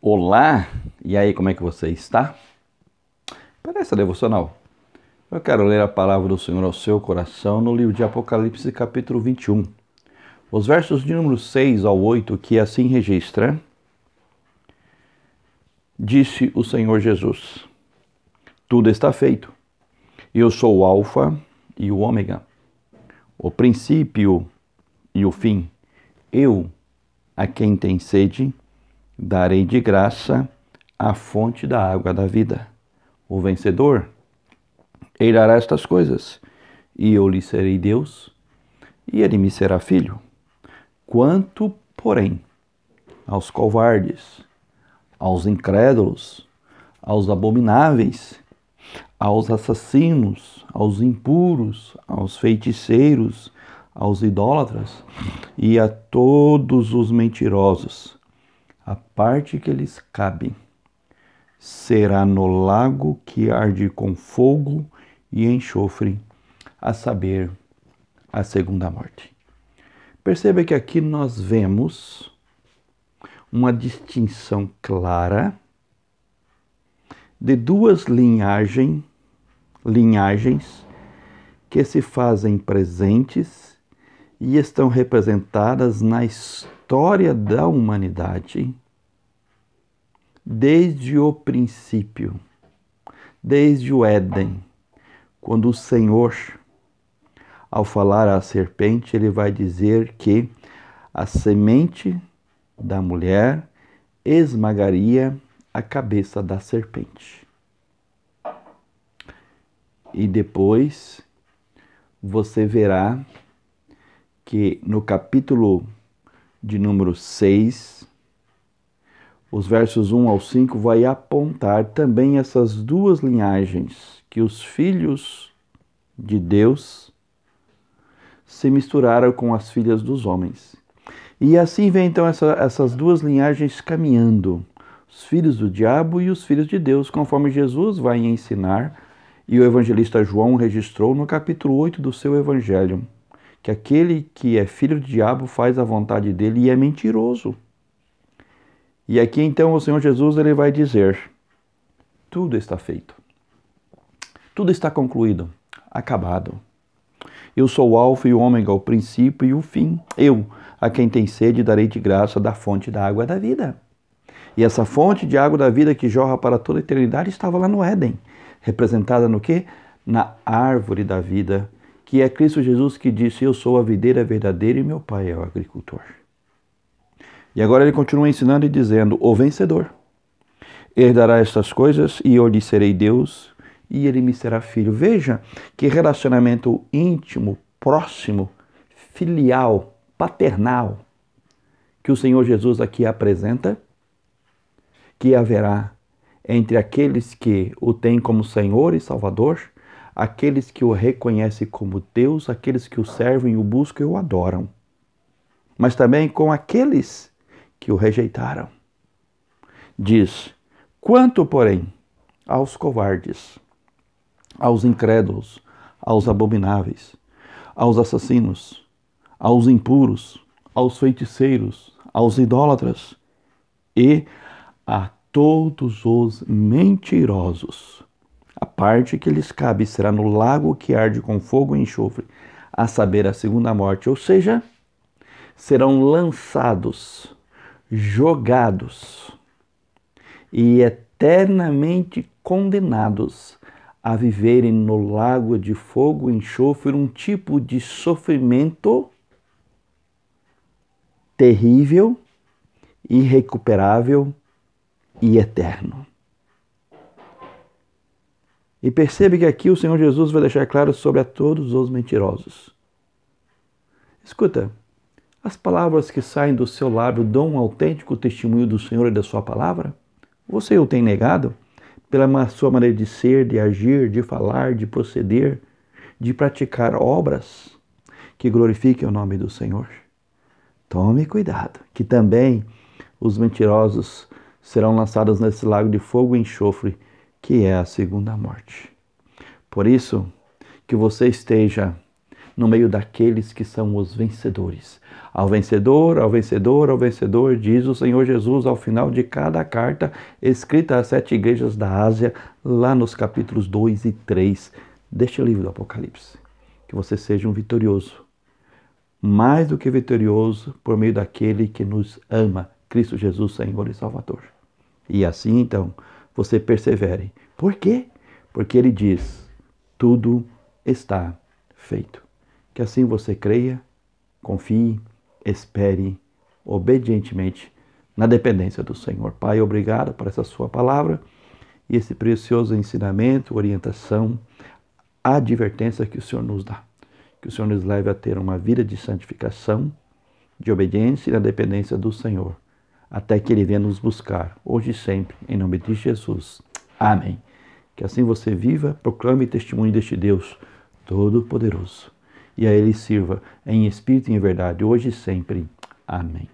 Olá, e aí, como é que você está? Para essa devocional, eu quero ler a palavra do Senhor ao seu coração no livro de Apocalipse, capítulo 21. Os versos de número 6 ao 8, que assim registra: Disse o Senhor Jesus: Tudo está feito. Eu sou o Alfa e o Ômega, o princípio e o fim. Eu, a quem tem sede, darei de graça a fonte da água da vida. O vencedor herdará estas coisas, e eu lhe serei Deus, e ele me será filho. Quanto, porém, aos covardes, aos incrédulos, aos abomináveis, aos assassinos, aos impuros, aos feiticeiros, aos idólatras e a todos os mentirosos, a parte que lhes cabe será no lago que arde com fogo e enxofre, a saber, a segunda morte. Perceba que aqui nós vemos uma distinção clara de duas linhagens que se fazem presentes e estão representadas na história da humanidade desde o princípio, desde o Éden, quando o Senhor, ao falar à serpente, ele vai dizer que a semente da mulher esmagaria a cabeça da serpente. E depois você verá que no capítulo de número 6, os versos 1 ao 5 vai apontar também essas duas linhagens, que os filhos de Deus se misturaram com as filhas dos homens. E assim vem então essas duas linhagens caminhando, os filhos do diabo e os filhos de Deus, conforme Jesus vai ensinar, e o evangelista João registrou no capítulo 8 do seu evangelho, que aquele que é filho do diabo faz a vontade dele e é mentiroso. E aqui então o Senhor Jesus ele vai dizer: tudo está feito, tudo está concluído, acabado. Eu sou o Alfa e o Ômega, o princípio e o fim. Eu, a quem tem sede, darei de graça da fonte da água da vida. E essa fonte de água da vida que jorra para toda a eternidade estava lá no Éden, representada no quê? Na árvore da vida, que é Cristo Jesus que disse: eu sou a videira verdadeira e meu Pai é o agricultor. E agora ele continua ensinando e dizendo: o vencedor herdará estas coisas e eu lhe serei Deus e ele me será filho. Veja que relacionamento íntimo, próximo, filial, paternal que o Senhor Jesus aqui apresenta, que haverá entre aqueles que o têm como Senhor e Salvador, aqueles que o reconhecem como Deus, aqueles que o servem, o buscam e o adoram, mas também com aqueles que o rejeitaram. Diz: quanto, porém, aos covardes, aos incrédulos, aos abomináveis, aos assassinos, aos impuros, aos feiticeiros, aos idólatras e a todos os mentirosos, a parte que lhes cabe será no lago que arde com fogo e enxofre, a saber, a segunda morte. Ou seja, serão lançados, jogados e eternamente condenados a viverem no lago de fogo e enxofre, um tipo de sofrimento terrível, irrecuperável e eterno. E percebe que aqui o Senhor Jesus vai deixar claro sobre a todos os mentirosos. Escuta, as palavras que saem do seu lábio dão um autêntico testemunho do Senhor e da sua palavra? Você o tem negado pela sua maneira de ser, de agir, de falar, de proceder, de praticar obras que glorifiquem o nome do Senhor? Tome cuidado, que também os mentirosos serão lançados nesse lago de fogo e enxofre, que é a segunda morte. Por isso, que você esteja no meio daqueles que são os vencedores. Ao vencedor, ao vencedor, ao vencedor, diz o Senhor Jesus ao final de cada carta escrita às 7 igrejas da Ásia, lá nos capítulos 2 e 3 deste livro do Apocalipse. Que você seja um vitorioso, mais do que vitorioso, por meio daquele que nos ama, Cristo Jesus, Senhor e Salvador. E assim, então, você persevere. Por quê? Porque Ele diz, tudo está feito. Que assim você creia, confie, espere obedientemente na dependência do Senhor. Pai, obrigado por essa sua palavra e esse precioso ensinamento, orientação, advertência que o Senhor nos dá. Que o Senhor nos leve a ter uma vida de santificação, de obediência e na dependência do Senhor, até que Ele venha nos buscar, hoje e sempre, em nome de Jesus. Amém. Que assim você viva, proclame testemunho deste Deus Todo-Poderoso. E a Ele sirva em espírito e em verdade, hoje e sempre. Amém.